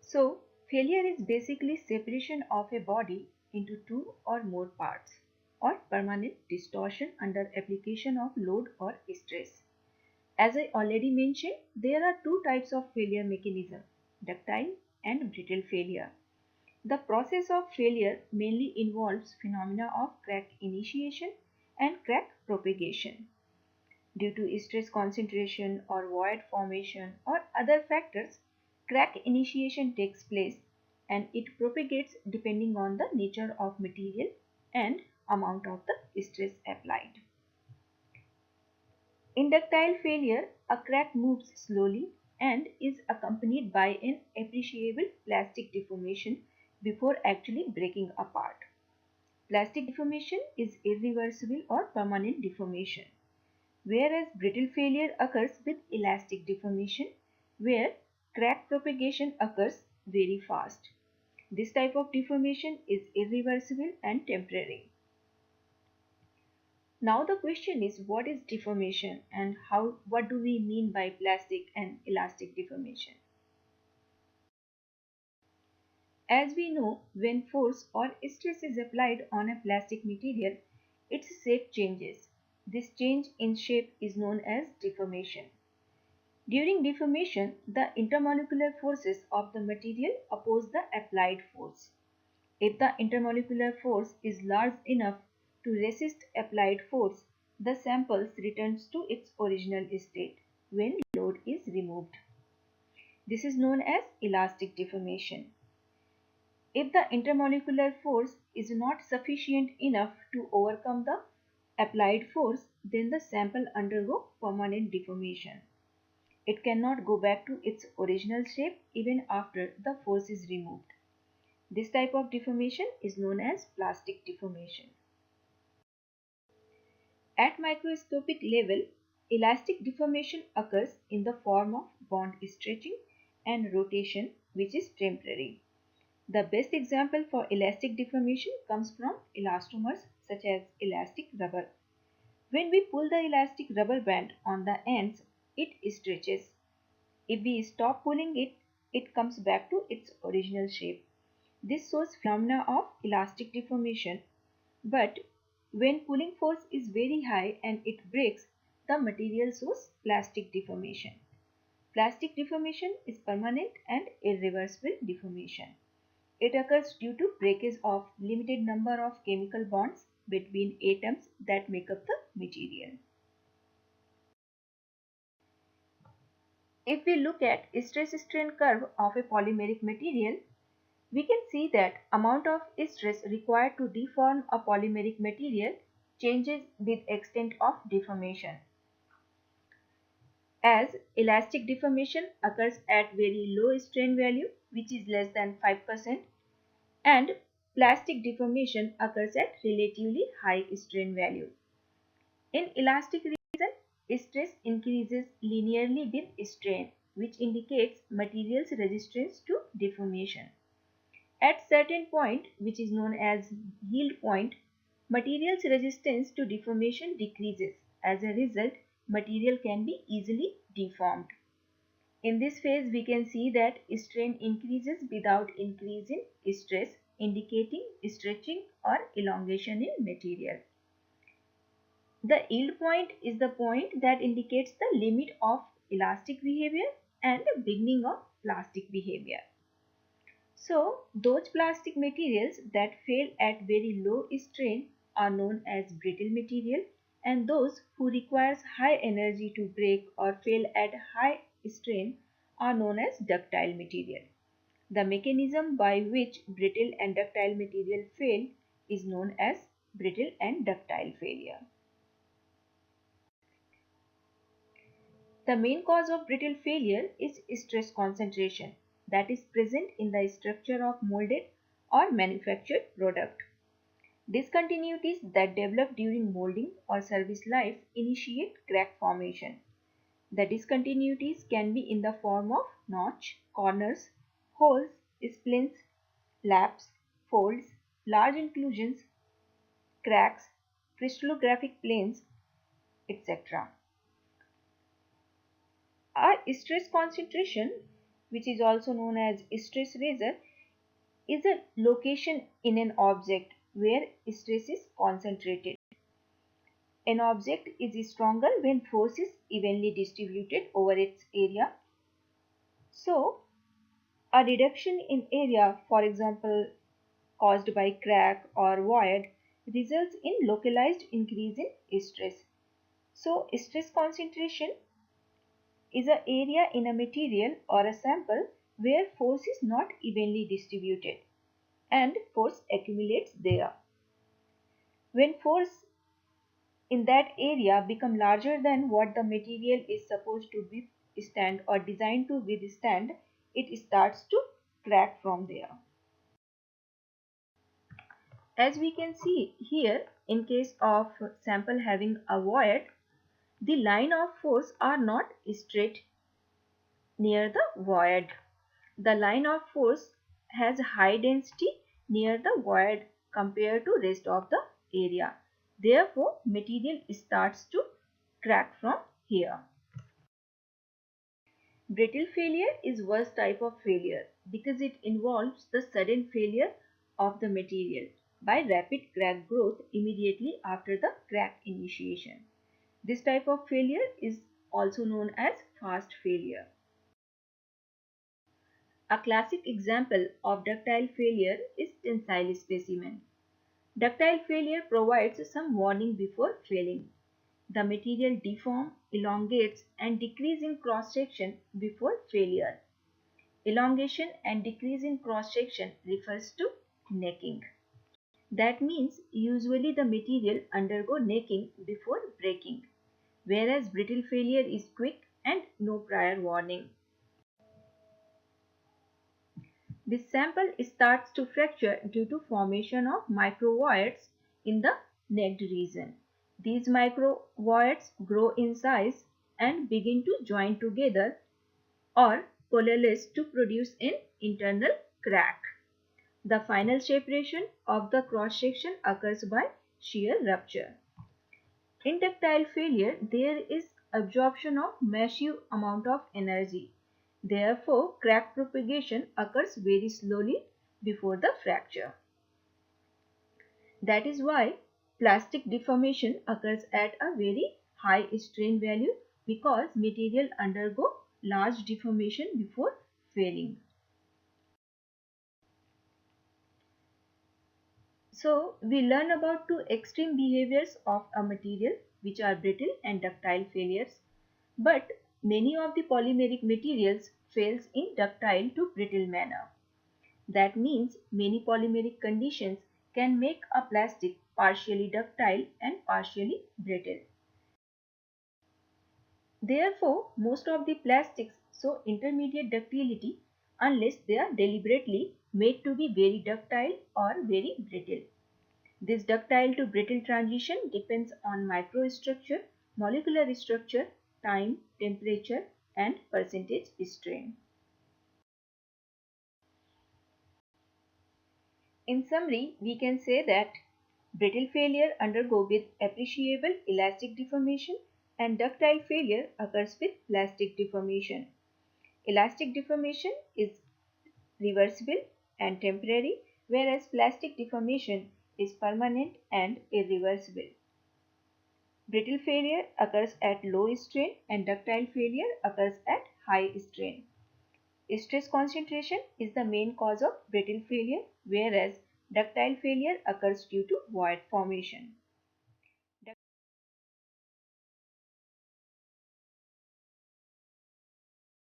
So, failure is basically separation of a body into two or more parts or permanent distortion under application of load or stress. As I already mentioned, there are two types of failure mechanism, ductile and brittle failure. The process of failure mainly involves phenomena of crack initiation and crack propagation. Due to stress concentration or void formation or other factors, crack initiation takes place and it propagates depending on the nature of material and amount of the stress applied. In ductile failure, a crack moves slowly and is accompanied by an appreciable plastic deformation before actually breaking apart. Plastic deformation is irreversible or permanent deformation, whereas brittle failure occurs with elastic deformation, where crack propagation occurs very fast. This type of deformation is irreversible and temporary. Now the question is, what is deformation and what do we mean by plastic and elastic deformation? As we know, when force or stress is applied on a plastic material, its shape changes. This change in shape is known as deformation. During deformation, the intermolecular forces of the material oppose the applied force. If the intermolecular force is large enough to resist applied force, the sample returns to its original state when load is removed. This is known as elastic deformation. If the intermolecular force is not sufficient enough to overcome the applied force, then the sample undergo permanent deformation. It cannot go back to its original shape even after the force is removed. This type of deformation is known as plastic deformation. At microscopic level, elastic deformation occurs in the form of bond stretching and rotation, which is temporary. The best example for elastic deformation comes from elastomers such as elastic rubber. When we pull the elastic rubber band on the ends, it stretches. If we stop pulling it, it comes back to its original shape. This shows phenomena of elastic deformation, but when pulling force is very high and it breaks, the material shows plastic deformation. Plastic deformation is permanent and irreversible deformation. It occurs due to breakage of limited number of chemical bonds between atoms that make up the material. If we look at stress-strain curve of a polymeric material, we can see that amount of stress required to deform a polymeric material changes with extent of deformation. As elastic deformation occurs at very low strain value, which is less than 5%, and plastic deformation occurs at relatively high strain value. In elastic region, stress increases linearly with strain, which indicates material's resistance to deformation. At certain point, which is known as yield point, material's resistance to deformation decreases. As a result, material can be easily deformed. In this phase, we can see that strain increases without increase in stress, indicating stretching or elongation in material. The yield point is the point that indicates the limit of elastic behavior and the beginning of plastic behavior. So, those plastic materials that fail at very low strain are known as brittle material, and those who requires high energy to break or fail at high strain are known as ductile material. The mechanism by which brittle and ductile material fail is known as brittle and ductile failure. The main cause of brittle failure is stress concentration that is present in the structure of molded or manufactured product. Discontinuities that develop during molding or service life initiate crack formation. The discontinuities can be in the form of notch, corners, holes, splints, laps, folds, large inclusions, cracks, crystallographic planes, etc. A stress concentration which is also known as stress razor, is a location in an object where stress is concentrated. An object is stronger when force is evenly distributed over its area. So, a reduction in area, for example, caused by crack or void, results in localized increase in stress. So, stress concentration is an area in a material or a sample where force is not evenly distributed and force accumulates there. When force in that area become larger than what the material is supposed to withstand or designed to withstand, it starts to crack from there. As we can see here, in case of sample having a void, the line of force are not straight near the void. The line of force has high density near the void compared to rest of the area. Therefore, material starts to crack from here. Brittle failure is worst type of failure because it involves the sudden failure of the material by rapid crack growth immediately after the crack initiation. This type of failure is also known as fast failure. A classic example of ductile failure is tensile specimen. Ductile failure provides some warning before failing. The material deforms, elongates and decreases in cross-section before failure. Elongation and decrease in cross-section refers to necking. That means usually the material undergo necking before breaking, whereas brittle failure is quick and no prior warning. This sample starts to fracture due to formation of microvoids in the necked region. These microvoids grow in size and begin to join together or coalesce to produce an internal crack. The final separation of the cross section occurs by shear rupture. In ductile failure, there is absorption of massive amount of energy. Therefore, crack propagation occurs very slowly before the fracture. That is why plastic deformation occurs at a very high strain value because material undergo large deformation before failing. So, we learn about two extreme behaviors of a material which are brittle and ductile failures. But many of the polymeric materials fails in ductile to brittle manner. That means many polymeric conditions can make a plastic partially ductile and partially brittle. Therefore, most of the plastics show intermediate ductility unless they are deliberately made to be very ductile or very brittle. This ductile to brittle transition depends on microstructure, molecular structure, time, temperature, and percentage strain. In summary, we can say that brittle failure undergo with appreciable elastic deformation and ductile failure occurs with plastic deformation. Elastic deformation is reversible and temporary, whereas plastic deformation is permanent and irreversible. Brittle failure occurs at low strain and ductile failure occurs at high strain. Stress concentration is the main cause of brittle failure, whereas ductile failure occurs due to void formation.